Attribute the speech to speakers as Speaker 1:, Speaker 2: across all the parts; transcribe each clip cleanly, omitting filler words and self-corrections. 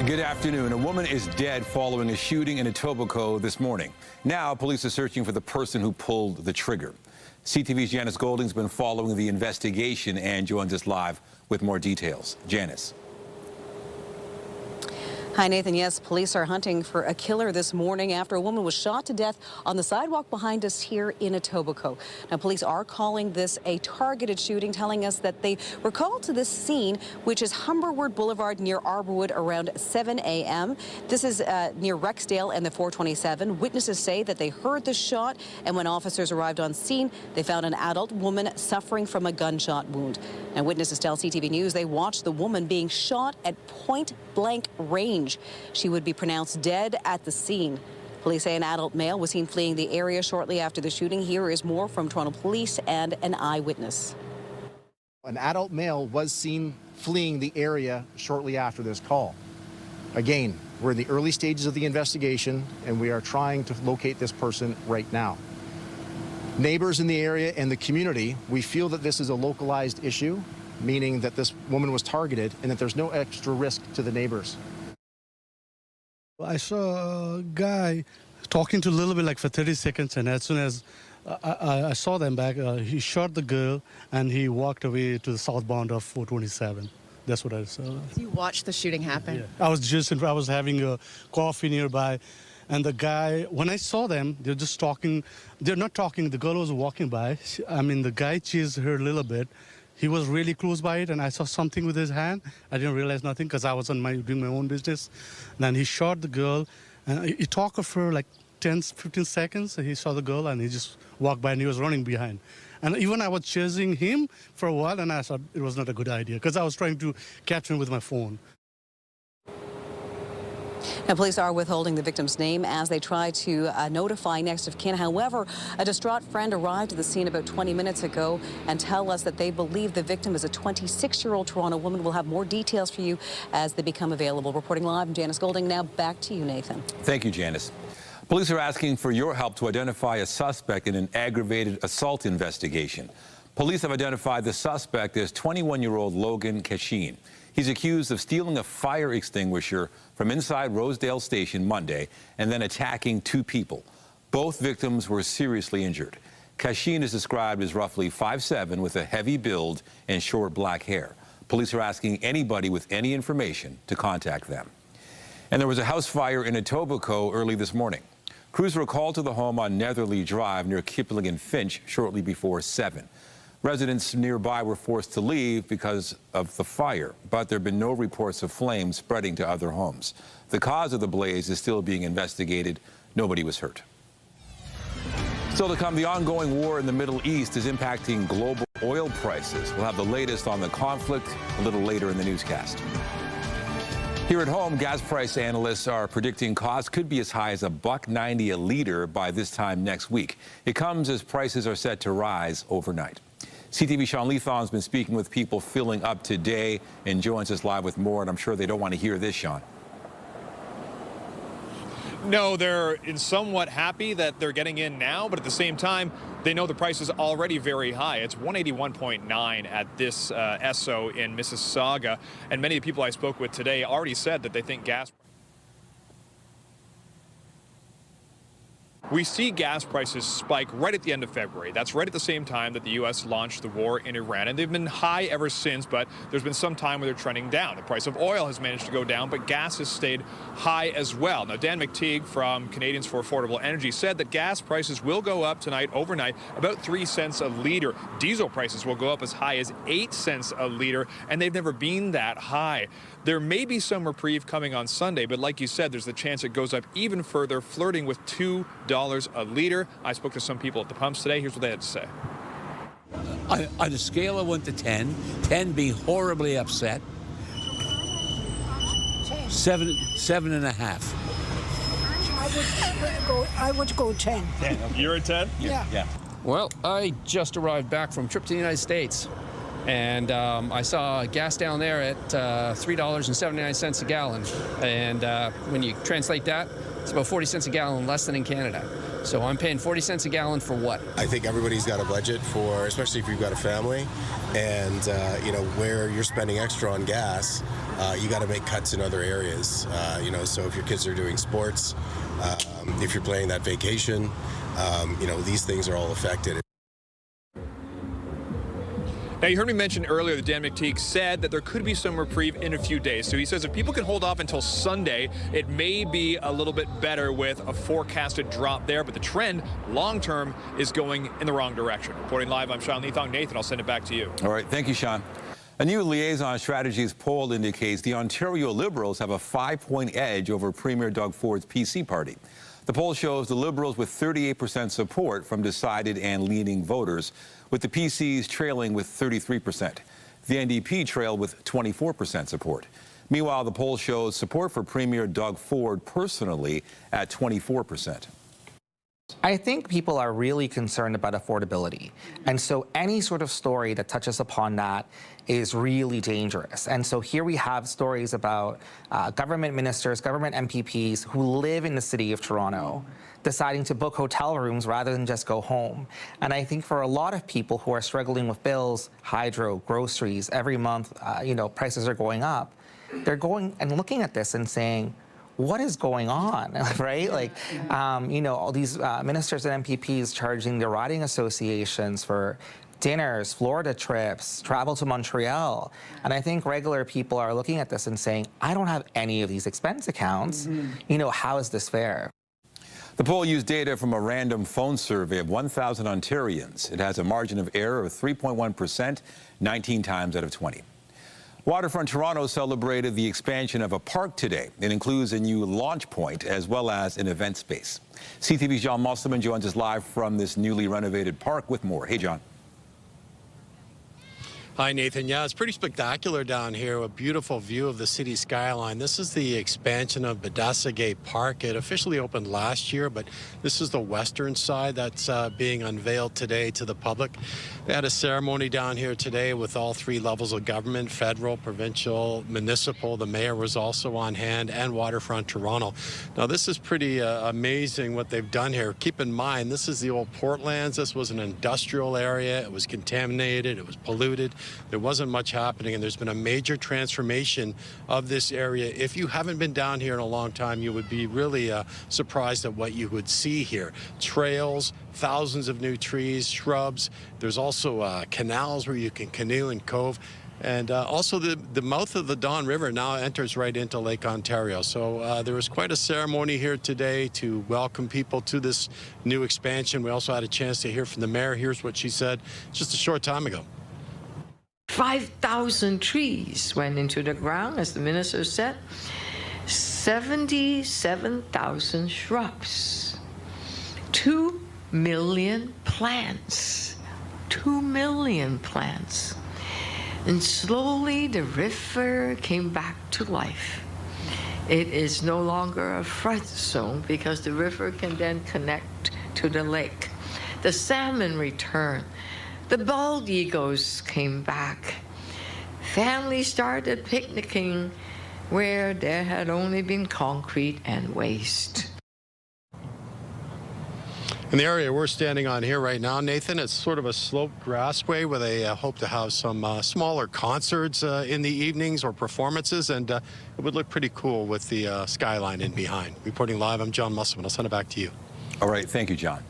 Speaker 1: Good afternoon. A woman is dead following a shooting in Etobicoke this morning. Now, police are searching for the person who pulled the trigger. CTV's Janice Golding has been following the investigation and joins us live with more details. Janice.
Speaker 2: Hi, Nathan. Yes, police are hunting for a killer this morning after a woman was shot to death on the sidewalk behind us here in Etobicoke. Now, police are calling this a targeted shooting, telling us that they were called to this scene, which is Humberwood Boulevard near Arborwood, around 7 a.m. This is near Rexdale and the 427. Witnesses say that they heard the shot, and when officers arrived on scene, they found an adult woman suffering from a gunshot wound. And witnesses tell CTV News they watched the woman being shot at point-blank range. She would be pronounced dead at the scene. Police say an adult male was seen fleeing the area shortly after the shooting. Here is more from Toronto Police and an eyewitness.
Speaker 3: An adult male was seen fleeing the area shortly after this call. Again, we're in the early stages of the investigation, and we are trying to locate this person right now. Neighbors in the area and the community, we feel that this is a localized issue, meaning that this woman was targeted and that there's no extra risk to the neighbors.
Speaker 4: I saw a guy talking to a little bit like for 30 seconds, and as soon as I saw them back, he shot the girl and he walked away to the southbound of 427. That's what I saw.
Speaker 5: So you watched the shooting happen?
Speaker 4: Yeah. I was having a coffee nearby, and the guy, when I saw them, they're just talking. They're not talking. The girl was walking by. The guy chased her a little bit. He was really close by it, and I saw something with his hand. I didn't realize nothing because I was doing my own business. And then he shot the girl, and he talked for like 10, 15 seconds. He saw the girl, and he just walked by, and he was running behind. And even I was chasing him for a while, and I thought it was not a good idea because I was trying to catch him with my phone.
Speaker 2: Now, police are withholding the victim's name as they try to notify next of kin. However, a distraught friend arrived at the scene about 20 minutes ago and tell us that they believe the victim is a 26-year-old Toronto woman. We'll have more details for you as they become available. Reporting live, I'm Janice Golding. Now back to you, Nathan.
Speaker 1: Thank you, Janice. Police are asking for your help to identify a suspect in an aggravated assault investigation. Police have identified the suspect as 21-year-old Logan Cashin. He's accused of stealing a fire extinguisher from inside Rosedale Station Monday and then attacking two people. Both victims were seriously injured. Cashin is described as roughly 5'7" with a heavy build and short black hair. Police are asking anybody with any information to contact them. And there was a house fire in Etobicoke early this morning. Crews were called to the home on Netherly Drive near Kipling and Finch shortly before 7. Residents nearby were forced to leave because of the fire, but there have been no reports of flames spreading to other homes. The cause of the blaze is still being investigated. Nobody was hurt. Still to come, the ongoing war in the Middle East is impacting global oil prices. We'll have the latest on the conflict a little later in the newscast. Here at home, gas price analysts are predicting costs could be as high as $1.90 a liter by this time next week. It comes as prices are set to rise overnight. CTV Sean Leathong has been speaking with people filling up today and joins us live with more, and I'm sure they don't want to hear this, Sean.
Speaker 6: No, they're somewhat happy that they're getting in now, but at the same time, they know the price is already very high. It's $181.9 at this Esso in Mississauga, and many of the people I spoke with today already said that they think gas. We see gas prices spike right at the end of February. That's right at the same time that the U.S. launched the war in Iran, and they've been high ever since, but there's been some time where they're trending down. The price of oil has managed to go down, but gas has stayed high as well. Now, Dan McTeague from Canadians for Affordable Energy said that gas prices will go up tonight, overnight, about 3 cents a liter. Diesel prices will go up as high as 8 cents a liter, and they've never been that high. There may be some reprieve coming on Sunday, but like you said, there's the chance it goes up even further, flirting with $2 a liter. I spoke to some people at the pumps today. Here's what they had to say.
Speaker 7: On a scale of 1 to 10, 10 being horribly upset, 7.5.
Speaker 8: I would go 10.
Speaker 6: 10. You're a 10?
Speaker 8: Yeah.
Speaker 9: Well, I just arrived back from a trip to the United States, and I saw gas down there at $3.79 a gallon. And when you translate that, it's about 40 cents a gallon less than in Canada. So I'm paying 40 cents a gallon for what?
Speaker 8: I think everybody's got a budget for, especially if you've got a family, and you know, where you're spending extra on gas, you got to make cuts in other areas. You know, so if your kids are doing sports, if you're planning that vacation, you know, these things are all affected.
Speaker 6: Now, you heard me mention earlier that Dan McTeague said that there could be some reprieve in a few days. So he says if people can hold off until Sunday, it may be a little bit better with a forecasted drop there. But the trend long-term is going in the wrong direction. Reporting live, I'm Sean Leathong. Nathan, I'll send it back to you.
Speaker 1: All right. Thank you, Sean. A new Liaison Strategies poll indicates the Ontario Liberals have a 5-point edge over Premier Doug Ford's PC party. The poll shows the Liberals with 38% support from decided and leaning voters, with the PCs trailing with 33%. The NDP trailed with 24% support. Meanwhile, the poll shows support for Premier Doug Ford personally at 24%.
Speaker 10: I think people are really concerned about affordability. And so any sort of story that touches upon that is really dangerous. And so here we have stories about government ministers, government MPPs who live in the city of Toronto deciding to book hotel rooms rather than just go home. And I think for a lot of people who are struggling with bills, hydro, groceries, every month, you know, prices are going up, they're going and looking at this and saying, what is going on, right? Like, you know, all these ministers and MPPs charging their riding associations for dinners, Florida trips, travel to Montreal. And I think regular people are looking at this and saying, I don't have any of these expense accounts. You know, how is this fair?
Speaker 1: The poll used data from a random phone survey of 1,000 Ontarians. It has a margin of error of 3.1%, 19 times out of 20. Waterfront Toronto celebrated the expansion of a park today. It includes a new launch point as well as an event space. CTV's John Musselman joins us live from this newly renovated park with more. Hey, John.
Speaker 11: Hi, Nathan. Yeah, it's pretty spectacular down here. A beautiful view of the city skyline. This is the expansion of Biidaasige Park. It officially opened last year, but this is the western side that's being unveiled today to the public. They had a ceremony down here today with all three levels of government, federal, provincial, municipal. The mayor was also on hand, and Waterfront Toronto. Now, this is pretty amazing what they've done here. Keep in mind, this is the old Portlands. This was an industrial area. It was contaminated. It was polluted. There wasn't much happening, and there's been a major transformation of this area. If you haven't been down here in a long time, you would be really surprised at what you would see here. Trails, thousands of new trees, shrubs. There's also canals where you can canoe and cove. And also the mouth of the Don River now enters right into Lake Ontario. So there was quite a ceremony here today to welcome people to this new expansion. We also had a chance to hear from the mayor. Here's what she said just a short time ago.
Speaker 12: 5,000 trees went into the ground, as the minister said. 77,000 shrubs. 2 million plants. 2 million plants. And slowly the river came back to life. It is no longer a flood zone because the river can then connect to the lake. The salmon returned. The bald eagles came back. Families started picnicking where there had only been concrete and waste.
Speaker 11: In the area we're standing on here right now, Nathan, it's sort of a sloped grassway where they hope to have some smaller concerts in the evenings or performances, and it would look pretty cool with the skyline in behind. Reporting live, I'm John Musselman. I'll send it back to you.
Speaker 1: All right. Thank you, John.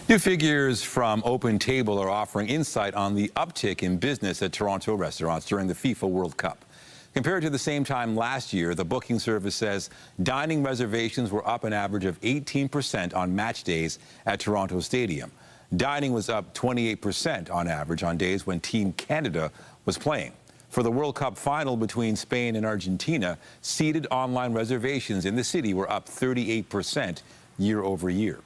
Speaker 1: New figures from Open Table are offering insight on the uptick in business at Toronto restaurants during the FIFA World Cup. Compared to the same time last year, the booking service says dining reservations were up an average of 18% on match days at Toronto Stadium. Dining was up 28% on average on days when Team Canada was playing. For the World Cup final between Spain and Argentina, seated online reservations in the city were up 38% year over year.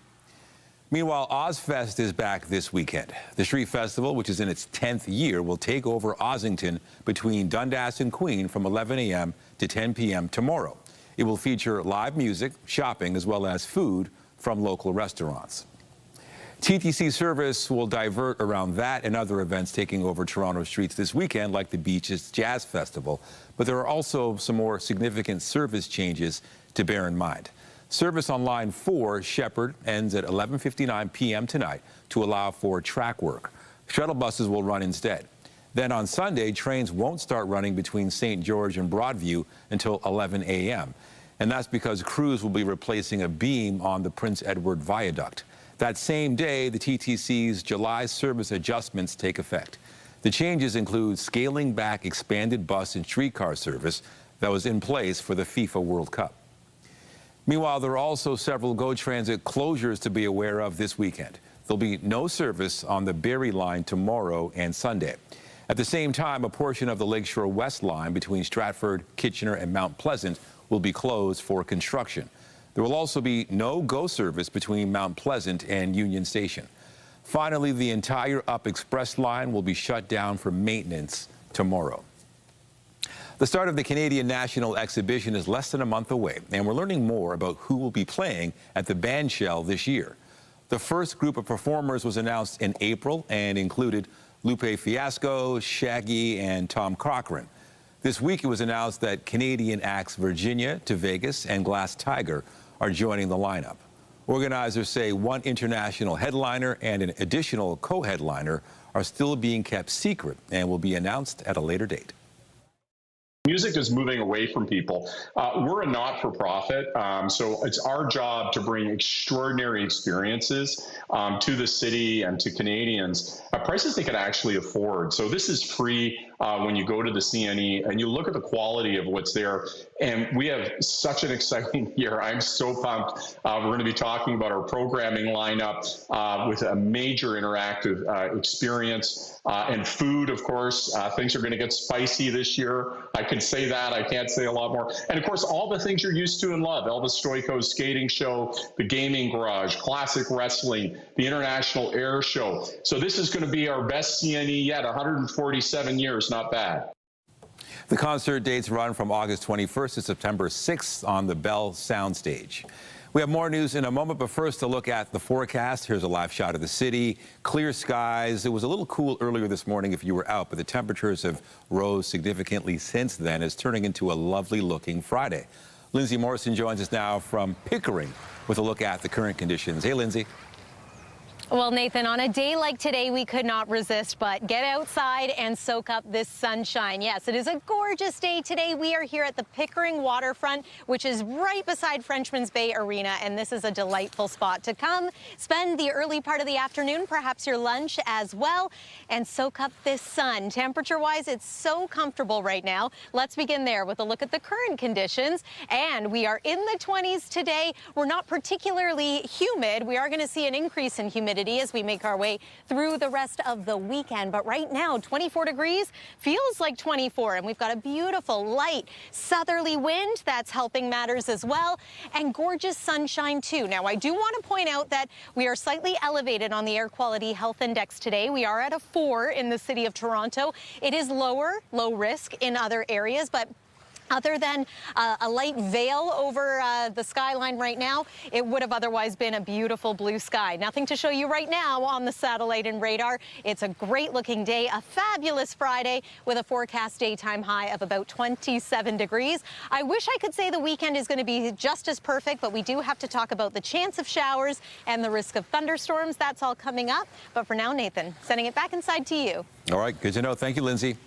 Speaker 1: Meanwhile, Ozfest is back this weekend. The street festival, which is in its 10th year, will take over Ossington between Dundas and Queen from 11 a.m. to 10 p.m. tomorrow. It will feature live music, shopping, as well as food from local restaurants. TTC service will divert around that and other events taking over Toronto streets this weekend, like the Beaches Jazz Festival. But there are also some more significant service changes to bear in mind. Service on Line 4, Shepherd, ends at 11:59 p.m. tonight to allow for track work. Shuttle buses will run instead. Then on Sunday, trains won't start running between St. George and Broadview until 11 a.m. And that's because crews will be replacing a beam on the Prince Edward Viaduct. That same day, the TTC's July service adjustments take effect. The changes include scaling back expanded bus and streetcar service that was in place for the FIFA World Cup. Meanwhile, there are also several GO Transit closures to be aware of this weekend. There'll be no service on the Barrie line tomorrow and Sunday. At the same time, a portion of the Lakeshore West line between Stratford, Kitchener, and Mount Pleasant will be closed for construction. There will also be no GO service between Mount Pleasant and Union Station. Finally, the entire Up Express line will be shut down for maintenance tomorrow. The start of the Canadian National Exhibition is less than a month away, and we're learning more about who will be playing at the Bandshell this year. The first group of performers was announced in April and included Lupe Fiasco, Shaggy, and Tom Cochrane. This week it was announced that Canadian acts Virginia, To Vegas, and Glass Tiger are joining the lineup. Organizers say one international headliner and an additional co-headliner are still being kept secret and will be announced at a later date.
Speaker 13: Music is moving away from people. We're a not-for-profit, so it's our job to bring extraordinary experiences to the city and to Canadians at prices they can actually afford. So this is free when you go to the CNE and you look at the quality of what's there. And we have such an exciting year. I'm so pumped. We're going to be talking about our programming lineup with a major interactive experience and food, of course. Things are going to get spicy this year. I can say that. I can't say a lot more. And of course, all the things you're used to and love. Elvis Stojko's skating show, the gaming garage, classic wrestling, the International Air Show. So this is going to be our best CNE yet, 147 years, not bad.
Speaker 1: The concert dates run from August 21st to September 6th on the Bell Soundstage. We have more news in a moment, but first to look at the forecast. Here's a live shot of the city. Clear skies. It was a little cool earlier this morning if you were out, but the temperatures have rose significantly since then. It's turning into a lovely looking Friday. Lindsay Morrison joins us now from Pickering with a look at the current conditions. Hey, Lindsay.
Speaker 14: Well, Nathan, on a day like today, we could not resist but get outside and soak up this sunshine. Yes, it is a gorgeous day today. We are here at the Pickering Waterfront, which is right beside Frenchman's Bay Arena, and this is a delightful spot to come spend the early part of the afternoon, perhaps your lunch as well, and soak up this sun. Temperature-wise, it's so comfortable right now. Let's begin there with a look at the current conditions, and we are in the 20s today. We're not particularly humid. We are going to see an increase in humidity as we make our way through the rest of the weekend. But right now, 24 degrees feels like 24, and we've got a beautiful light southerly wind that's helping matters as well, and gorgeous sunshine too. Now, I do want to point out that we are slightly elevated on the air quality health index today. We are at a 4 in the city of Toronto. It is low risk in other areas, but other than a light veil over the skyline right now, it would have otherwise been a beautiful blue sky. Nothing to show you right now on the satellite and radar. It's a great looking day, a fabulous Friday with a forecast daytime high of about 27 degrees. I wish I could say the weekend is going to be just as perfect, but we do have to talk about the chance of showers and the risk of thunderstorms. That's all coming up. But for now, Nathan, sending it back inside to you.
Speaker 1: All right, good to know. Thank you, Lindsay.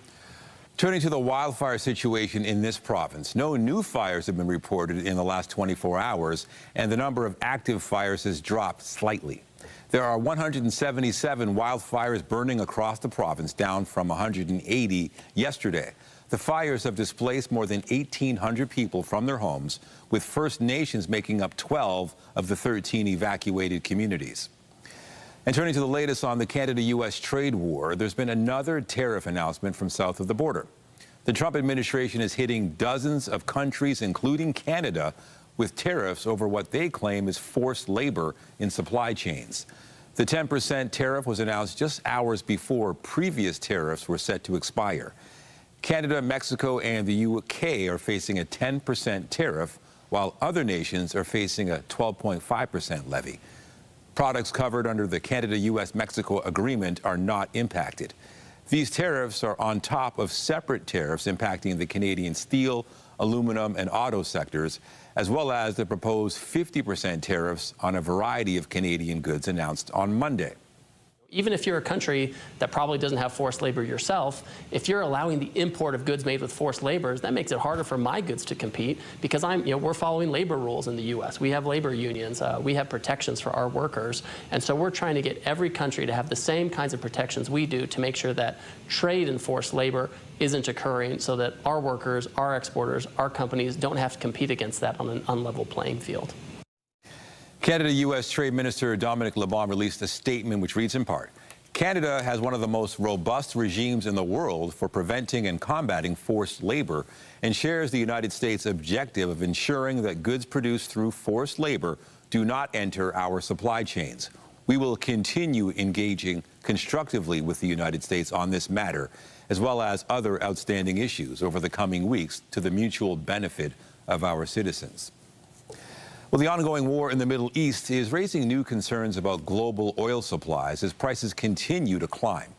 Speaker 1: Turning to the wildfire situation in this province, no new fires have been reported in the last 24 hours, and the number of active fires has dropped slightly. There are 177 wildfires burning across the province, down from 180 yesterday. The fires have displaced more than 1,800 people from their homes, with First Nations making up 12 of the 13 evacuated communities. And turning to the latest on the Canada-U.S. trade war, there's been another tariff announcement from south of the border. The Trump administration is hitting dozens of countries, including Canada, with tariffs over what they claim is forced labor in supply chains. The 10% tariff was announced just hours before previous tariffs were set to expire. Canada, Mexico, and the UK are facing a 10% tariff, while other nations are facing a 12.5% levy. Products covered under the Canada-U.S.-Mexico agreement are not impacted. These tariffs are on top of separate tariffs impacting the Canadian steel, aluminum, and auto sectors, as well as the proposed 50% tariffs on a variety of Canadian goods announced on Monday.
Speaker 15: Even if you're a country that probably doesn't have forced labor yourself, if you're allowing the import of goods made with forced labor, that makes it harder for my goods to compete because we're following labor rules in the U.S. We have labor unions. We have protections for our workers. And so we're trying to get every country to have the same kinds of protections we do to make sure that trade in forced labor isn't occurring so that our workers, our exporters, our companies don't have to compete against that on an unlevel playing field.
Speaker 1: Canada-U.S. Trade Minister Dominic LeBon released a statement which reads in part, Canada has one of the most robust regimes in the world for preventing and combating forced labor and shares the United States' objective of ensuring that goods produced through forced labor do not enter our supply chains. We will continue engaging constructively with the United States on this matter, as well as other outstanding issues over the coming weeks to the mutual benefit of our citizens. Well, the ongoing war in the Middle East is raising new concerns about global oil supplies as prices continue to climb.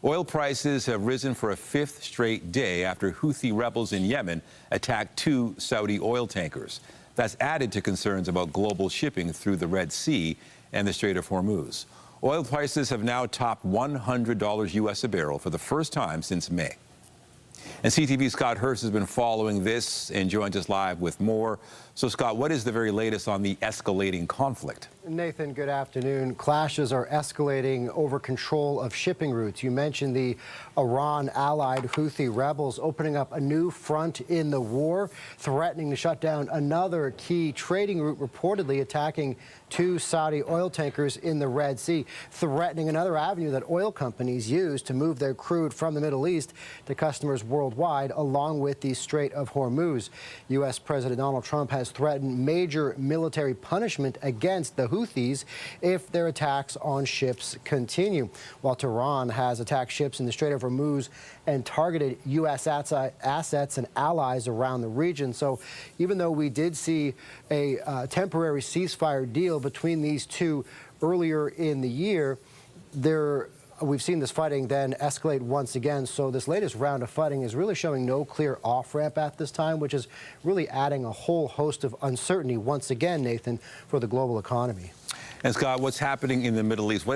Speaker 1: Oil prices have risen for a fifth straight day after Houthi rebels in Yemen attacked 2 Saudi oil tankers. That's added to concerns about global shipping through the Red Sea and the Strait of Hormuz. Oil prices have now topped $100 U.S. a barrel for the first time since May. And CTV's Scott Hurst has been following this and joins us live with more. So, Scott, what is the very latest on the escalating conflict?
Speaker 16: Nathan, good afternoon. Clashes are escalating over control of shipping routes. You mentioned the Iran-allied Houthi rebels opening up a new front in the war, threatening to shut down another key trading route, reportedly attacking 2 Saudi oil tankers in the Red Sea, threatening another avenue that oil companies use to move their crude from the Middle East to customers worldwide, along with the Strait of Hormuz. U.S. President Donald Trump has threatened major military punishment against the Houthis if their attacks on ships continue, while Tehran has attacked ships in the Strait of Hormuz and targeted U.S. assets and allies around the region. So even though we did see a temporary ceasefire deal between these two earlier in the year, we've seen this fighting then escalate once again. So this latest round of fighting is really showing no clear off-ramp at this time, which is really adding a whole host of uncertainty once again, Nathan, for the global economy.
Speaker 1: And Scott, what's happening in the Middle East?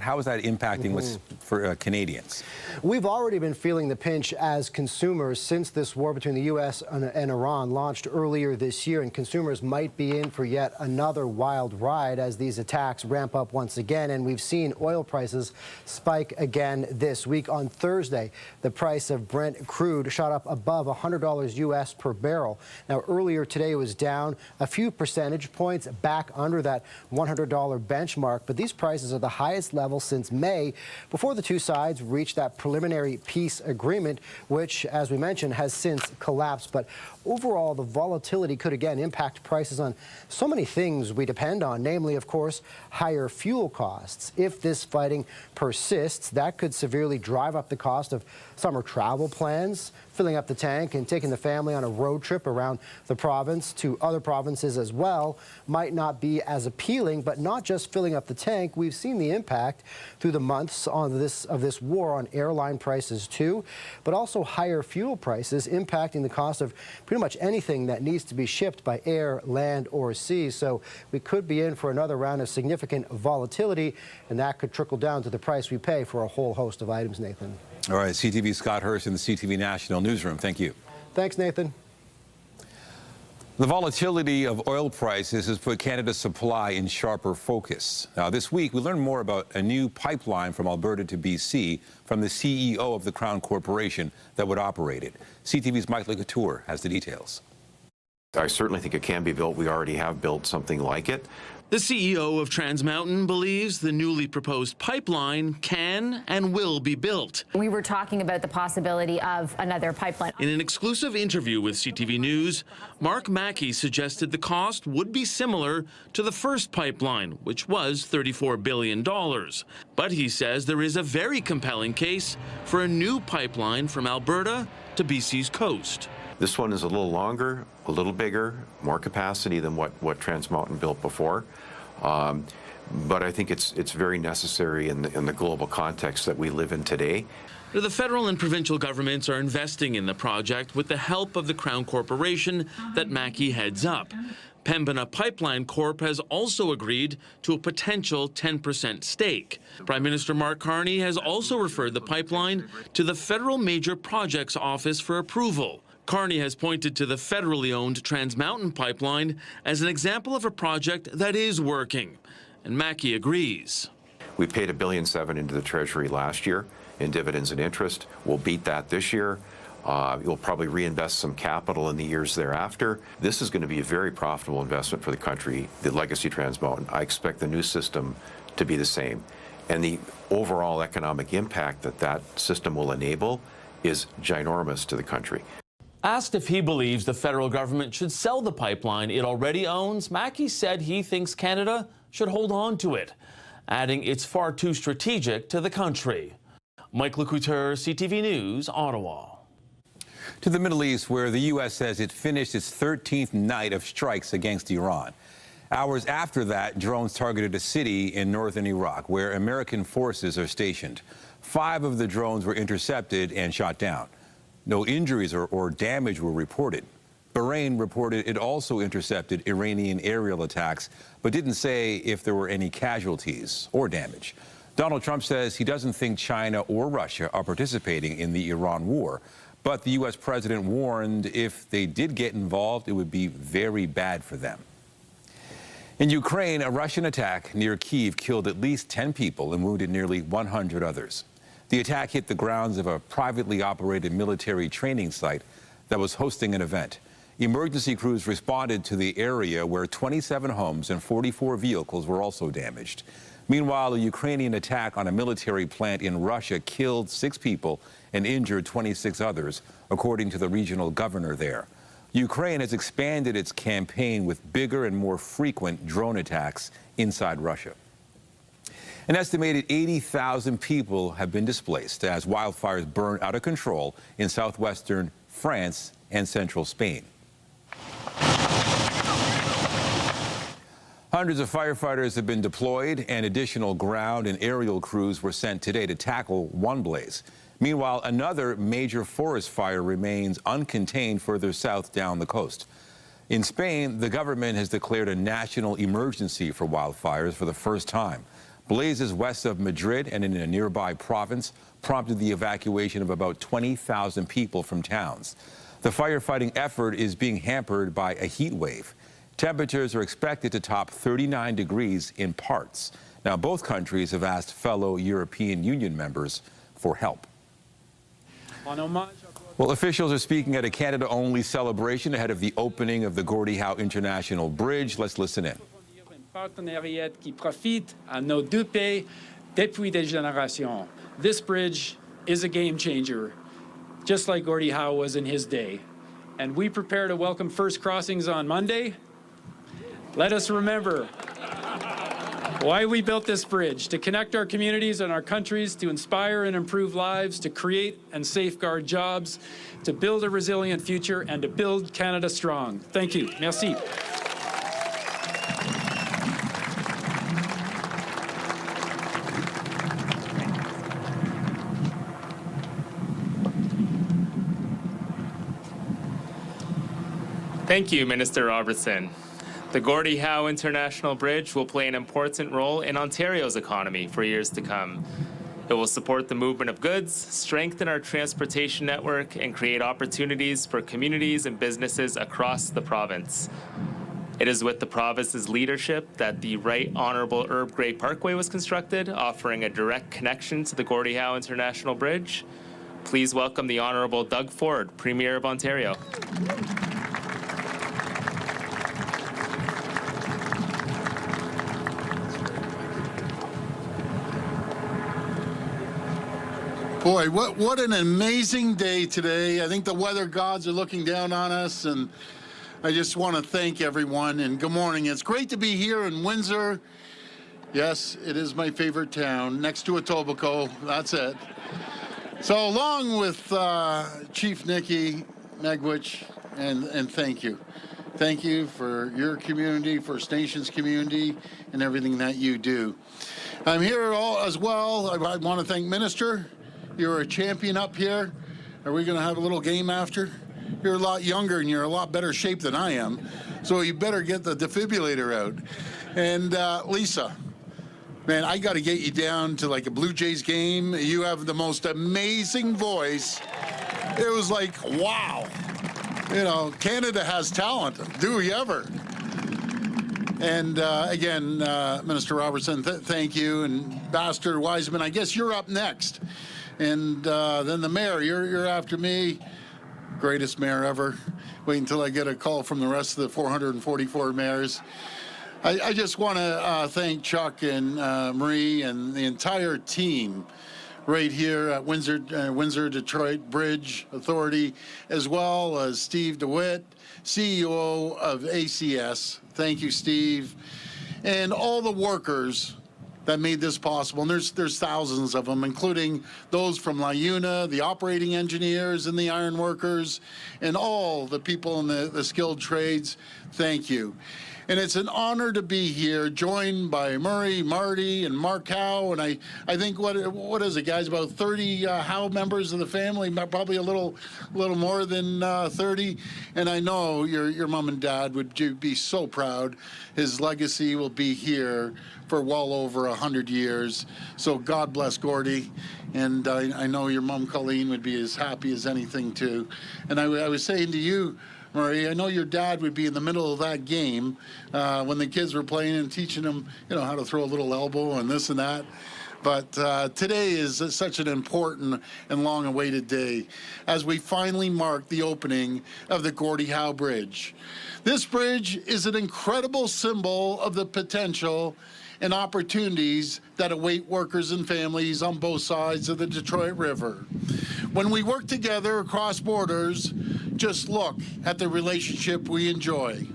Speaker 1: How is that impacting what's for Canadians?
Speaker 16: We've already been feeling the pinch as consumers since this war between the U.S. and Iran launched earlier this year, and consumers might be in for yet another wild ride as these attacks ramp up once again. And we've seen oil prices spike again this week. On Thursday, the price of Brent crude shot up above $100 U.S. per barrel. Now, earlier today, it was down a few percentage points back under that $100 benchmark, but these prices are the highest level since May, before the two sides reached that preliminary peace agreement, which, as we mentioned, has since collapsed. But overall, the volatility could again impact prices on so many things we depend on, namely, of course, higher fuel costs. If this fighting persists, that could severely drive up the cost of summer travel plans, filling up the tank and taking the family on a road trip around the province to other provinces as well might not be as appealing. But not just filling up the tank, we've seen the impact through the months of this war on airline prices too, but also higher fuel prices impacting the cost of pretty much anything that needs to be shipped by air, land, or sea. So we could be in for another round of significant volatility, and that could trickle down to the price we pay for a whole host of items, Nathan.
Speaker 1: All right, CTV's Scott Hurst in the CTV National Newsroom. Thank you.
Speaker 16: Thanks, Nathan.
Speaker 1: The volatility of oil prices has put Canada's supply in sharper focus. Now, this week, we learned more about a new pipeline from Alberta to BC from the CEO of the Crown Corporation that would operate it. CTV's Mike LeCouture has the details.
Speaker 17: I certainly think it can be built. We already have built something like it.
Speaker 18: The CEO of Trans Mountain believes the newly proposed pipeline can and will be built.
Speaker 19: We were talking about the possibility of another pipeline.
Speaker 18: In an exclusive interview with CTV News, Mark Mackey suggested the cost would be similar to the first pipeline, which was $34 billion. But he says there is a very compelling case for a new pipeline from Alberta to BC's coast.
Speaker 17: This one is a little longer, a little bigger, more capacity than what Trans Mountain built before. But I think it's very necessary in the global context that we live in today.
Speaker 18: The federal and provincial governments are investing in the project with the help of the Crown Corporation that Mackey heads up. Pembina Pipeline Corp has also agreed to a potential 10% stake. Prime Minister Mark Carney has also referred the pipeline to the Federal Major Projects Office for approval. Carney has pointed to the federally owned Trans Mountain Pipeline as an example of a project that is working, and Mackey agrees.
Speaker 17: We paid $1.7 billion into the Treasury last year in dividends and interest. We'll beat that this year. You'll probably reinvest some capital in the years thereafter. This is going to be a very profitable investment for the country, the legacy Trans Mountain. I expect the new system to be the same. And the overall economic impact that that system will enable is ginormous to the country.
Speaker 18: Asked if he believes the federal government should sell the pipeline it already owns, Mackey said he thinks Canada should hold on to it, adding it's far too strategic to the country. Mike Lecouteur, CTV News, Ottawa.
Speaker 1: To the Middle East, where the U.S. says it finished its 13th night of strikes against Iran. Hours after that, drones targeted a city in northern Iraq, where American forces are stationed. 5 of the drones were intercepted and shot down. No injuries or damage were reported. Bahrain reported it also intercepted Iranian aerial attacks, but didn't say if there were any casualties or damage. Donald Trump says he doesn't think China or Russia are participating in the Iran war, but the U.S. president warned if they did get involved, it would be very bad for them. In Ukraine, a Russian attack near Kyiv killed at least 10 people and wounded nearly 100 others. The attack hit the grounds of a privately operated military training site that was hosting an event. Emergency crews responded to the area where 27 homes and 44 vehicles were also damaged. Meanwhile, a Ukrainian attack on a military plant in Russia killed 6 people and injured 26 others, according to the regional governor there. Ukraine has expanded its campaign with bigger and more frequent drone attacks inside Russia. An estimated 80,000 people have been displaced as wildfires burn out of control in southwestern France and central Spain. Hundreds of firefighters have been deployed, and additional ground and aerial crews were sent today to tackle one blaze. Meanwhile, another major forest fire remains uncontained further south down the coast. In Spain, the government has declared a national emergency for wildfires for the first time. Blazes west of Madrid and in a nearby province prompted the evacuation of about 20,000 people from towns. The firefighting effort is being hampered by a heat wave. Temperatures are expected to top 39 degrees in parts. Now, both countries have asked fellow European Union members for help. Well, officials are speaking at a Canada-only celebration ahead of the opening of the Gordie Howe International Bridge. Let's listen in.
Speaker 20: Partenariat qui profite à nos deux pays depuis des générations. This bridge is a game changer, just like Gordie Howe was in his day. And we prepare to welcome first crossings on Monday. Let us remember why we built this bridge: to connect our communities and our countries, to inspire and improve lives, to create and safeguard jobs, to build a resilient future, and to build Canada strong. Thank you. Merci.
Speaker 21: Thank you, Minister Robertson. The Gordie Howe International Bridge will play an important role in Ontario's economy for years to come. It will support the movement of goods, strengthen our transportation network, and create opportunities for communities and businesses across the province. It is with the province's leadership that the Right Honourable Herb Gray Parkway was constructed, offering a direct connection to the Gordie Howe International Bridge. Please welcome the Honourable Doug Ford, Premier of Ontario.
Speaker 22: Boy, what an amazing day today. I think the weather gods are looking down on us, and I just want to thank everyone, and good morning. It's great to be here in Windsor. Yes, it is my favorite town, next to Etobicoke, that's it. So along with Chief Nikki Megwich, and thank you. Thank you for your community, First Nations community, and everything that you do. I'm here as well. I want to thank Minister you're a champion up here. Are we going to have a little game after? You're a lot younger and you're a lot better shape than I am, so you better get the defibrillator out. And Lisa, man, I got to get you down to like a Blue Jays game. You have the most amazing voice. It was like, wow. You know, Canada has talent. Do we ever? And again, Minister Robertson, thank you. And Ambassador Wiseman, I guess you're up next. And then the mayor, you're after me. Greatest mayor ever. Wait until I get a call from the rest of the 444 mayors. I just want to thank Chuck and Marie and the entire team right here at Windsor Detroit Bridge Authority, as well as Steve DeWitt, CEO of ACS. Thank you, Steve. And all the workers that made this possible. And there's thousands of them, including those from LiUNA, the operating engineers and the iron workers, and all the people in the skilled trades. Thank you. And it's an honor to be here, joined by Murray, Marty, and Mark Howe. And I think, what is it, guys, about 30 Howe members of the family, probably a little more than 30. And I know your mom and dad would be so proud. His legacy will be here for well over 100 years. So God bless Gordie. And I know your mom, Colleen, would be as happy as anything, too. And I was saying to you, Murray, I know your dad would be in the middle of that game when the kids were playing and teaching them, how to throw a little elbow and this and that. But today is such an important and long-awaited day as we finally mark the opening of the Gordie Howe Bridge. This bridge is an incredible symbol of the potential and opportunities that await workers and families on both sides of the Detroit River. When we work together across borders, just look at the relationship we enjoy.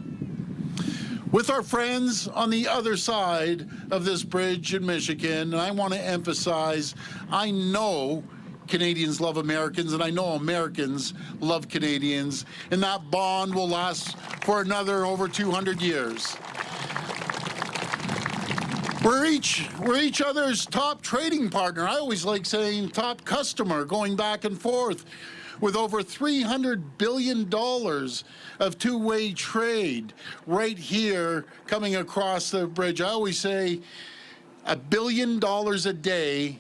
Speaker 22: With our friends on the other side of this bridge in Michigan, and I want to emphasize, I know Canadians love Americans, and I know Americans love Canadians, and that bond will last for another over 200 years. We're each other's top trading partner. I always like saying top customer, going back and forth, with over $300 billion of two-way trade right here coming across the bridge. I always say $1 billion a day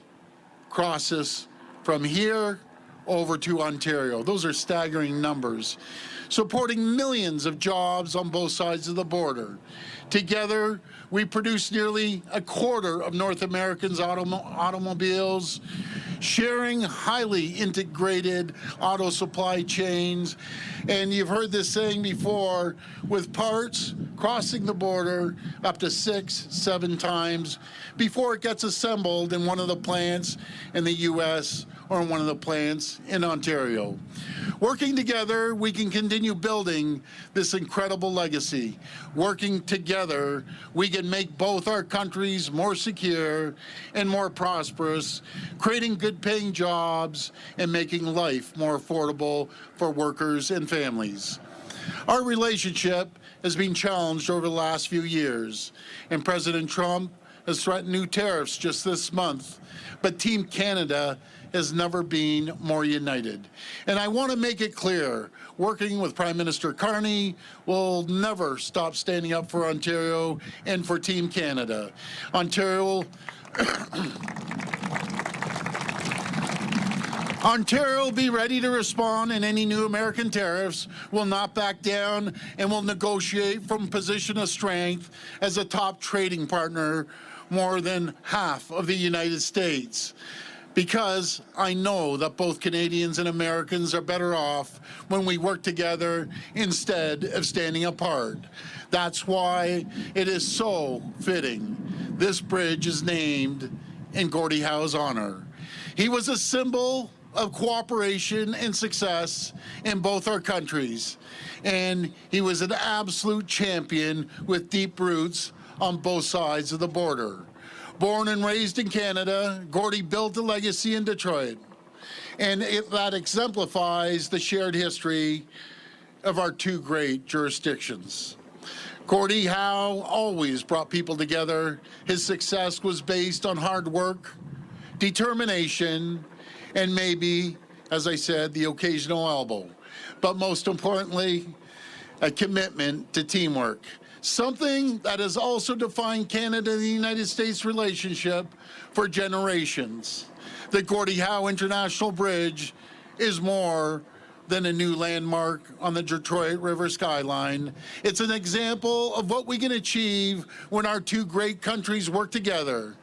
Speaker 22: crosses from here over to Ontario. Those are staggering numbers, supporting millions of jobs on both sides of the border. Together, we produce nearly a quarter of North Americans' automobiles, sharing highly integrated auto supply chains. And you've heard this saying before, with parts crossing the border up to 6-7 times before it gets assembled in one of the plants in the U.S. or in one of the plants in Ontario. Working together, we can continue building this incredible legacy. Working together, we can make both our countries more secure and more prosperous, creating good-paying jobs and making life more affordable for workers and families. Our relationship has been challenged over the last few years, and President Trump has threatened new tariffs just this month. But Team Canada has never been more united. And I want to make it clear, working with Prime Minister Carney, will never stop standing up for Ontario and for Team Canada. Ontario will be ready to respond, and any new American tariffs will not back down and will negotiate from a position of strength as a top trading partner more than half of the United States. Because I know that both Canadians and Americans are better off when we work together instead of standing apart. That's why it is so fitting this bridge is named in Gordie Howe's honor. He was a symbol of cooperation and success in both our countries, and he was an absolute champion with deep roots on both sides of the border. Born and raised in Canada, Gordie built a legacy in Detroit, and that exemplifies the shared history of our two great jurisdictions. Gordie Howe always brought people together. His success was based on hard work, determination, and maybe, as I said, the occasional elbow. But most importantly, a commitment to teamwork, something that has also defined Canada and the United States relationship for generations. The Gordie Howe International Bridge is more than a new landmark on the Detroit River skyline. It's an example of what we can achieve when our two great countries work together.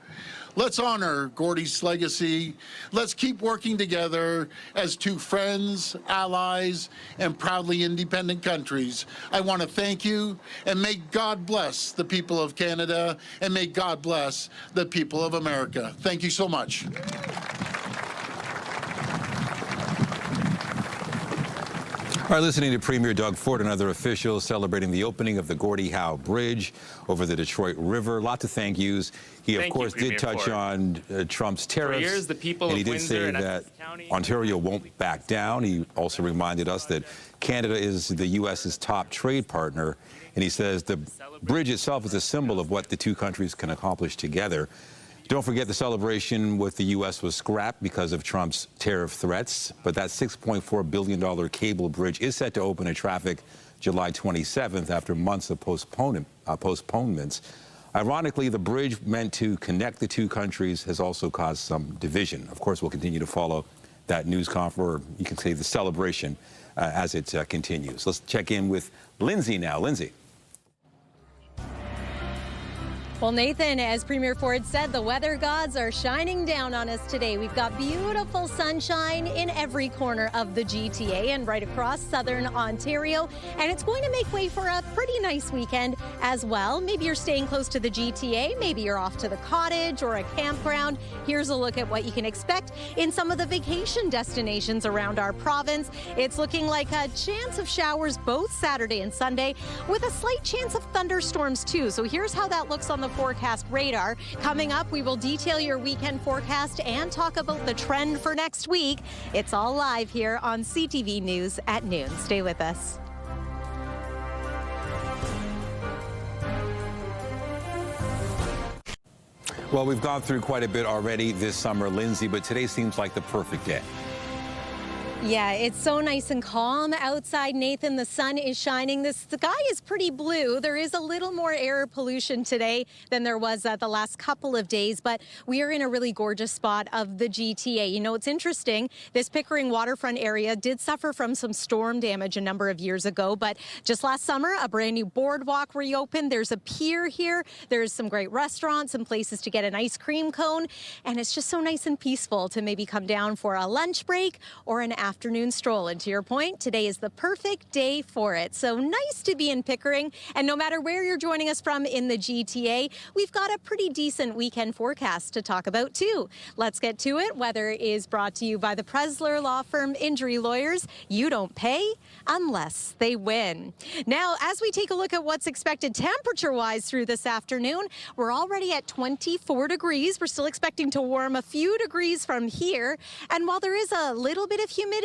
Speaker 22: Let's honor Gordie's legacy. Let's keep working together as two friends, allies, and proudly independent countries. I want to thank you, and may God bless the people of Canada, and may God bless the people of America. Thank you so much.
Speaker 1: All right, listening to Premier Doug Ford and other officials celebrating the opening of the Gordie Howe Bridge over the Detroit River. Lots of thank yous. He, of course, did touch on Trump's tariffs.
Speaker 21: For years, the people
Speaker 1: and he
Speaker 21: of
Speaker 1: did
Speaker 21: Windsor
Speaker 1: say
Speaker 21: and
Speaker 1: that
Speaker 21: Essex County
Speaker 1: Ontario won't back down. He also reminded us that Canada is the U.S.'s top trade partner. And he says the bridge itself is a symbol of what the two countries can accomplish together. Don't forget the celebration with the U.S. was scrapped because of Trump's tariff threats, but that $6.4 billion cable bridge is set to open to traffic July 27th after months of postponements. Ironically, the bridge meant to connect the two countries has also caused some division. Of course, we'll continue to follow that news conference, or you can say the celebration, as it continues. Let's check in with Lindsay now. Lindsay.
Speaker 14: Well, Nathan, as Premier Ford said, the weather gods are shining down on us today. We've got beautiful sunshine in every corner of the GTA and right across southern Ontario. And it's going to make way for a pretty nice weekend as well. Maybe you're staying close to the GTA. Maybe you're off to the cottage or a campground. Here's a look at what you can expect in some of the vacation destinations around our province. It's looking like a chance of showers both Saturday and Sunday with a slight chance of thunderstorms too. So here's how that looks on the forecast radar. Coming up, we will detail your weekend forecast and talk about the trend for next week. It's all live here on CTV News at noon. Stay with us.
Speaker 1: Well, we've gone through quite a bit already this summer, Lindsay, but today seems like the perfect day.
Speaker 14: Yeah, it's so nice and calm outside, Nathan. The sun is shining. The sky is pretty blue. There is a little more air pollution today than there was the last couple of days, but we are in a really gorgeous spot of the GTA. You know, it's interesting. This Pickering Waterfront area did suffer from some storm damage a number of years ago, but just last summer, a brand new boardwalk reopened. There's a pier here. There's some great restaurants and places to get an ice cream cone, and it's just so nice and peaceful to maybe come down for a lunch break or an afternoon stroll. And to your point, today is the perfect day for it. So nice to be in Pickering. And no matter where you're joining us from in the GTA, we've got a pretty decent weekend forecast to talk about too. Let's get to it. Weather is brought to you by the Presler Law Firm Injury Lawyers. You don't pay unless they win. Now, as we take a look at what's expected temperature-wise through this afternoon, we're already at 24 degrees. We're still expecting to warm a few degrees from here. And while there is a little bit of humidity,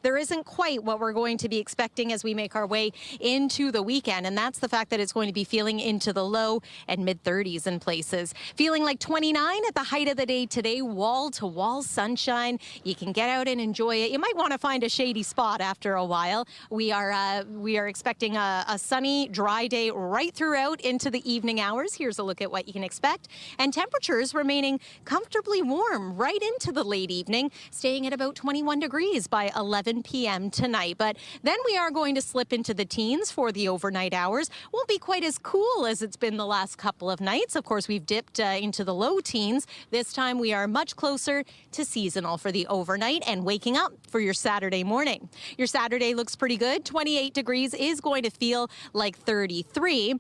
Speaker 14: there isn't quite what we're going to be expecting as we make our way into the weekend. And that's the fact that it's going to be feeling into the low and mid 30s in places. Feeling like 29 at the height of the day today, wall to wall sunshine. You can get out and enjoy it. You might want to find a shady spot after a while. We are expecting a sunny, dry day right throughout into the evening hours. Here's a look at what you can expect. And temperatures remaining comfortably warm right into the late evening, staying at about 21 degrees by 11 p.m. tonight. But then we are going to slip into the teens for the overnight hours. Won't be quite as cool as it's been the last couple of nights. Of course, we've dipped into the low teens. This time we are much closer to seasonal for the overnight and waking up for your Saturday morning. Your Saturday looks pretty good. 28 degrees is going to feel like 33.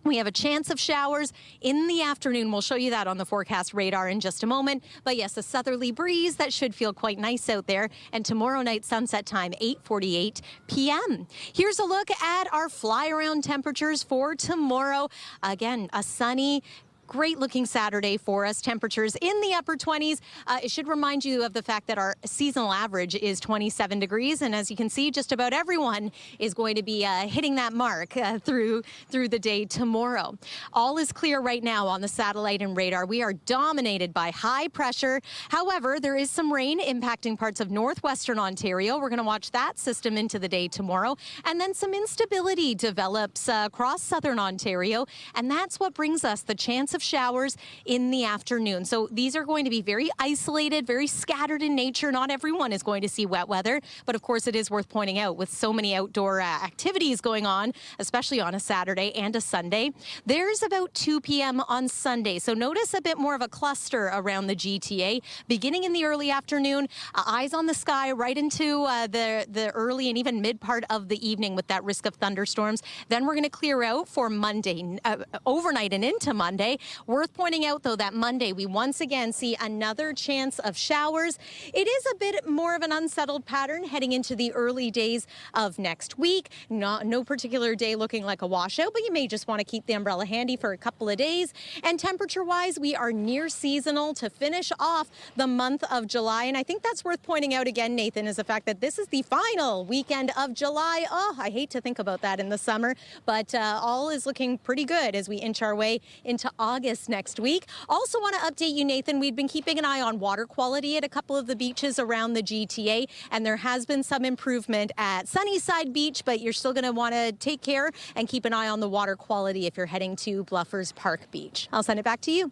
Speaker 14: We have a chance of showers in the afternoon. We'll show you that on the forecast radar in just a moment. But yes, a southerly breeze that should feel quite nice out there. And tomorrow night sunset time, 8:48 p.m. Here's a look at our fly around temperatures for tomorrow. Again, a sunny, great looking Saturday for us. Temperatures in the upper 20s. It should remind you of the fact that our seasonal average is 27 degrees. And as you can see, just about everyone is going to be hitting that mark through the day tomorrow. All is clear right now on the satellite and radar. We are dominated by high pressure. However, there is some rain impacting parts of northwestern Ontario. We're going to watch that system into the day tomorrow. And then some instability develops across southern Ontario. And that's what brings us the chance of showers in the afternoon. So these are going to be very isolated, very scattered in nature. Not everyone is going to see wet weather, but of course it is worth pointing out with so many outdoor activities going on, especially on a Saturday and a Sunday. There's about 2 p.m. on Sunday. So notice a bit more of a cluster around the GTA beginning in the early afternoon. Eyes on the sky right into the early and even mid part of the evening with that risk of thunderstorms. Then we're going to clear out for Monday, overnight and into Monday. Worth pointing out, though, that Monday we once again see another chance of showers. It is a bit more of an unsettled pattern heading into the early days of next week. No particular day looking like a washout, but you may just want to keep the umbrella handy for a couple of days. And temperature-wise, we are near seasonal to finish off the month of July. And I think that's worth pointing out again, Nathan, is the fact that this is the final weekend of July. Oh, I hate to think about that in the summer, but all is looking pretty good as we inch our way into August next week. Also want to update you, Nathan, we've been keeping an eye on water quality at a couple of the beaches around the GTA, and there has been some improvement at Sunnyside Beach, but you're still going to want to take care and keep an eye on the water quality if you're heading to Bluffers Park Beach. I'll send it back to you.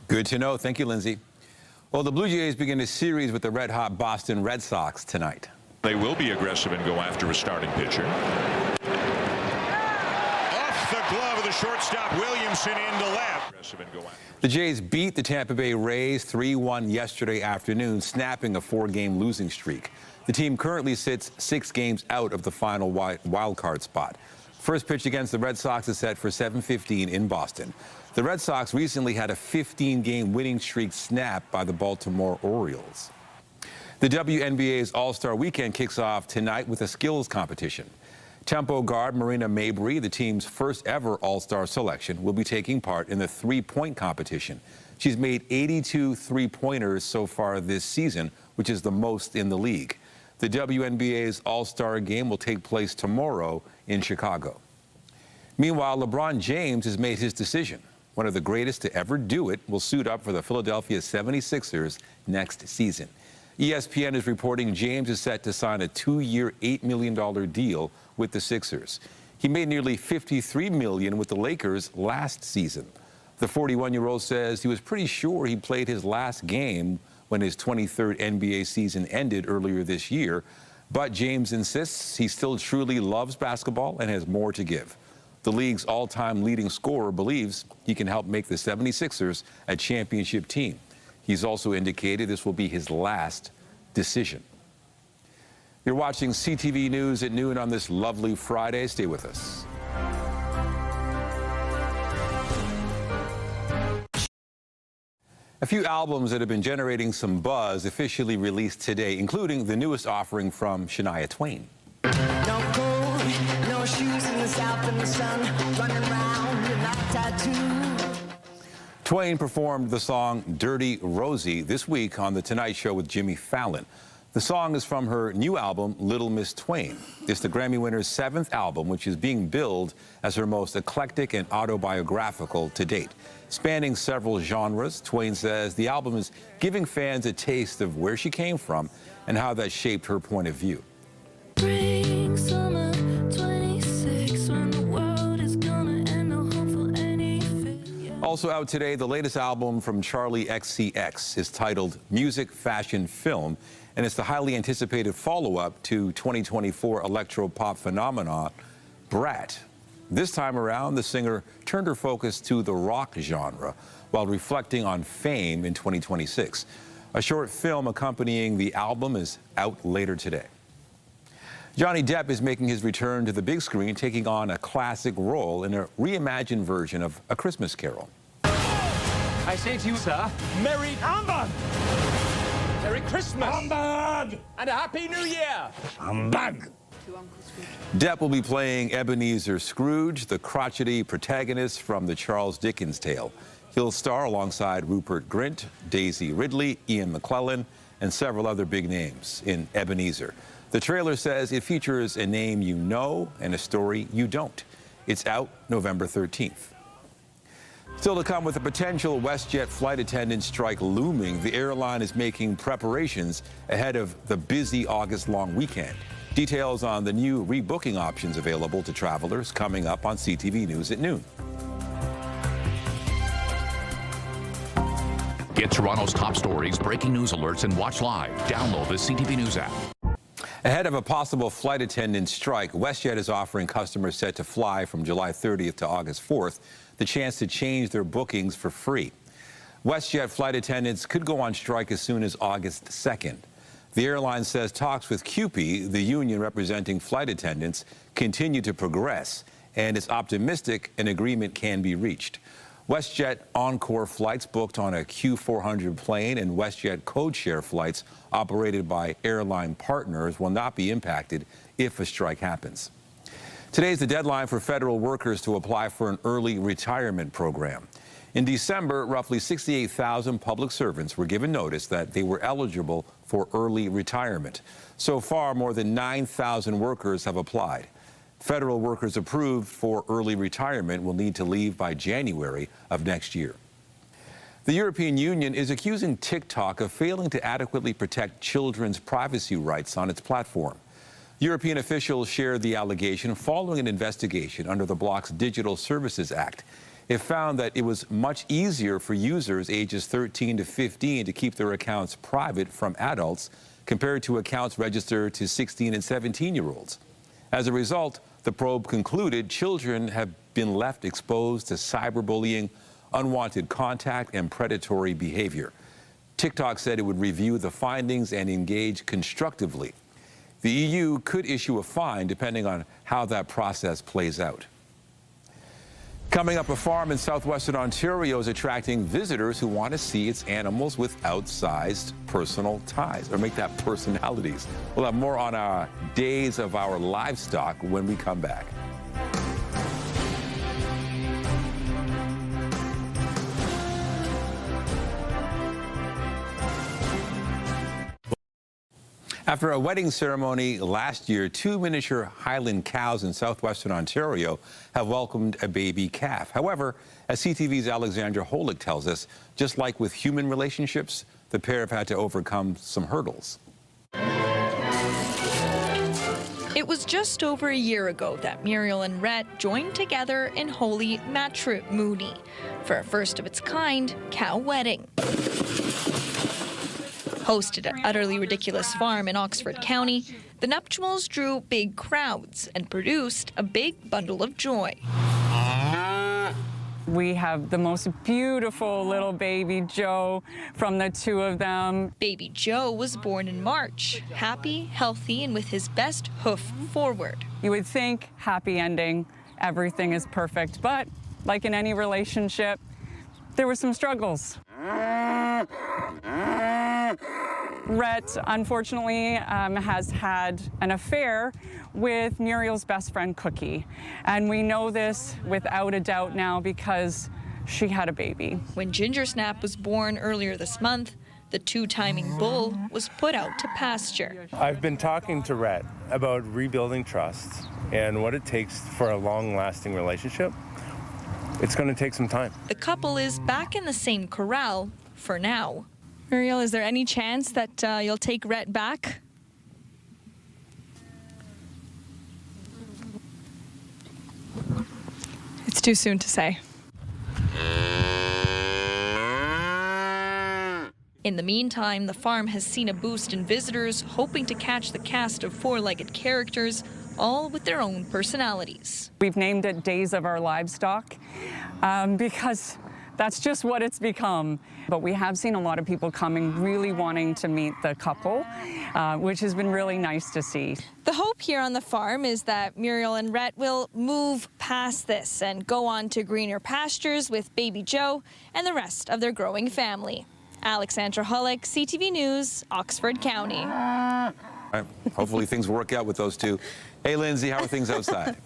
Speaker 1: Good to know. Thank you, Lindsay. Well, the Blue Jays begin a series with the red-hot Boston Red Sox tonight.
Speaker 3: They will be aggressive and go after a starting pitcher. Off the glove of the shortstop, Williamson into left.
Speaker 1: The Jays beat the Tampa Bay Rays 3-1 yesterday afternoon, snapping a 4-game losing streak. The team currently sits 6 games out of the final wild card spot. First pitch against the Red Sox is set for 7:15 in Boston. The Red Sox recently had a 15-game winning streak snapped by the Baltimore Orioles. The WNBA's All-Star Weekend kicks off tonight with a skills competition. Tempo guard Marina Mabrey, the team's first ever All-Star selection, will be taking part in the three-point competition. She's made 82 three-pointers so far this season, which is the most in the league. The WNBA's All-Star game will take place tomorrow in Chicago. Meanwhile, LeBron James has made his decision. One of the greatest to ever do it will suit up for the Philadelphia 76ers next season. ESPN is reporting James is set to sign a 2-year, $8 million deal with the Sixers. He made nearly $53 million with the Lakers last season. The 41-year-old says he was pretty sure he played his last game when his 23rd NBA season ended earlier this year. But James insists he still truly loves basketball and has more to give. The league's all-time leading scorer believes he can help make the 76ers a championship team. He's also indicated this will be his last decision. You're watching CTV News at noon on this lovely Friday. Stay with us. A few albums that have been generating some buzz officially released today, including the newest offering from Shania Twain.
Speaker 5: No coat, no shoes in the south in the sun, running around with my tattoo.
Speaker 1: Twain performed the song Dirty Rosie this week on The Tonight Show with Jimmy Fallon. The song is from her new album, Little Miss Twain. It's the Grammy winner's 7th album, which is being billed as her most eclectic and autobiographical to date. Spanning several genres, Twain says the album is giving fans a taste of where she came from and how that shaped her point of view.
Speaker 5: Spring, summer, 26, when the world is gonna end, no hope for anything.
Speaker 1: Also out today, the latest album from Charlie XCX is titled Music, Fashion, Film, and it's the highly anticipated follow-up to 2024 electro-pop phenomenon, Brat. This time around, the singer turned her focus to the rock genre while reflecting on fame in 2026. A short film accompanying the album is out later today. Johnny Depp is making his return to the big screen, taking on a classic role in a reimagined version of A Christmas Carol.
Speaker 23: I say to you, sir, Merry Humbug! Merry Christmas! Humbug! And a Happy New Year! Humbug!
Speaker 1: Depp will be playing Ebenezer Scrooge, the crotchety protagonist from the Charles Dickens tale. He'll star alongside Rupert Grint, Daisy Ridley, Ian McClellan, and several other big names in Ebenezer. The trailer says it features a name you know and a story you don't. It's out November 13th. Still to come, with a potential WestJet flight attendant strike looming, the airline is making preparations ahead of the busy August long weekend. Details on the new rebooking options available to travelers coming up on CTV News at noon.
Speaker 2: Get Toronto's top stories, breaking news alerts, and watch live. Download the CTV News app.
Speaker 1: Ahead of a possible flight attendant strike, WestJet is offering customers set to fly from July 30th to August 4th the chance to change their bookings for free. WestJet flight attendants could go on strike as soon as August 2nd. The airline says talks with CUPE, the union representing flight attendants, continue to progress and is optimistic an agreement can be reached. WestJet Encore flights booked on a Q400 plane and WestJet codeshare flights operated by airline partners will not be impacted if a strike happens. Today is the deadline for federal workers to apply for an early retirement program. In December, roughly 68,000 public servants were given notice that they were eligible for early retirement. So far, more than 9,000 workers have applied. Federal workers approved for early retirement will need to leave by January of next year. The European Union is accusing TikTok of failing to adequately protect children's privacy rights on its platform. European officials shared the allegation following an investigation under the bloc's Digital Services Act. It found that it was much easier for users ages 13 to 15 to keep their accounts private from adults compared to accounts registered to 16 and 17-year-olds. As a result, the probe concluded children have been left exposed to cyberbullying, unwanted contact, and predatory behavior. TikTok said it would review the findings and engage constructively. The EU could issue a fine depending on how that process plays out. Coming up, a farm in southwestern Ontario is attracting visitors who want to see its animals with outsized personal ties, or make that personalities. We'll have more on our Days of Our Livestock when we come back. After a wedding ceremony last year, 2 miniature Highland cows in southwestern Ontario have welcomed a baby calf. However, as CTV's Alexandra Holick tells us, just like with human relationships, the pair have had to overcome some hurdles.
Speaker 4: It was just over a year ago that Muriel and Rhett joined together in holy matrimony for a first-of-its-kind cow wedding. Hosted at Utterly Ridiculous Farm in Oxford County, the nuptials drew big crowds and produced a big bundle of joy.
Speaker 7: We have the most beautiful little baby Joe from the two of them.
Speaker 4: Baby Joe was born in March, happy, healthy, and with his best hoof forward.
Speaker 7: You would think happy ending, everything is perfect, but like in any relationship, there were some struggles. Rhett, unfortunately, has had an affair with Muriel's best friend, Cookie. And we know this without a doubt now because she had a baby.
Speaker 4: When Ginger Snap was born earlier this month, the two-timing bull was put out to pasture.
Speaker 24: I've been talking to Rhett about rebuilding trust and what it takes for a long-lasting relationship. It's going to take some time.
Speaker 4: The couple is back in the same corral for now.
Speaker 25: Muriel, is there any chance that you'll take Rhett back? It's too soon to say.
Speaker 4: In the meantime, the farm has seen a boost in visitors hoping to catch the cast of four-legged characters, all with their own personalities.
Speaker 7: We've named it Days of Our Livestock because that's just what it's become. But we have seen a lot of people coming really wanting to meet the couple, which has been really nice to see.
Speaker 25: The hope here on the farm is that Muriel and Rhett will move past this and go on to greener pastures with baby Joe and the rest of their growing family. Alexandra Holick, CTV News, Oxford County.
Speaker 1: Hopefully things work out with those two. Hey, Lindsay, how are things outside?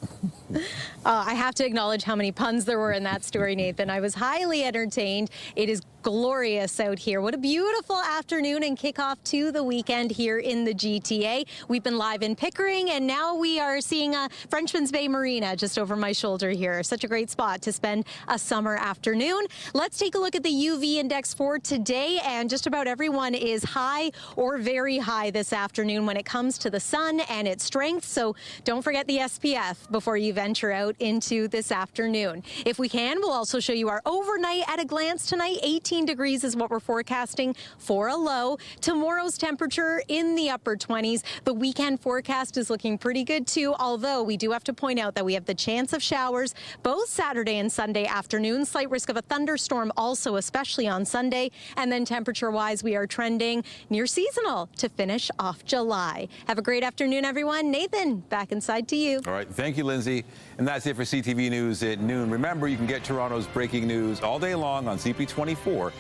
Speaker 14: I have to acknowledge how many puns there were in that story, Nathan. I was highly entertained. It is glorious out here. What a beautiful afternoon and kickoff to the weekend here in the GTA. We've been live in Pickering, and now we are seeing Frenchman's Bay Marina just over my shoulder here. Such a great spot to spend a summer afternoon. Let's take a look at the UV index for today, and just about everyone is high or very high this afternoon when it comes to the sun and its strength, so don't forget the SPF before you venture out into this afternoon. If we can, we'll also show you our overnight at a glance tonight. 18 degrees is what we're forecasting for a low. Tomorrow's temperature in the upper 20s. The weekend forecast is looking pretty good too, although we do have to point out that we have the chance of showers both Saturday and Sunday afternoon. Slight risk of a thunderstorm also, especially on Sunday. And then temperature-wise, we are trending near seasonal to finish off July. Have a great afternoon, everyone. Nathan, back inside to you.
Speaker 1: All right. Thank you, Lindsay. And that's it for CTV News at noon. Remember, you can get Toronto's breaking news all day long on CP24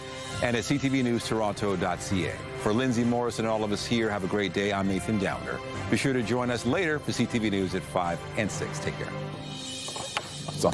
Speaker 1: and at ctvnewstoronto.ca. For Lindsay Morris and all of us here, have a great day. I'm Nathan Downer. Be sure to join us later for CTV News at 5 and 6. Take care. That's all.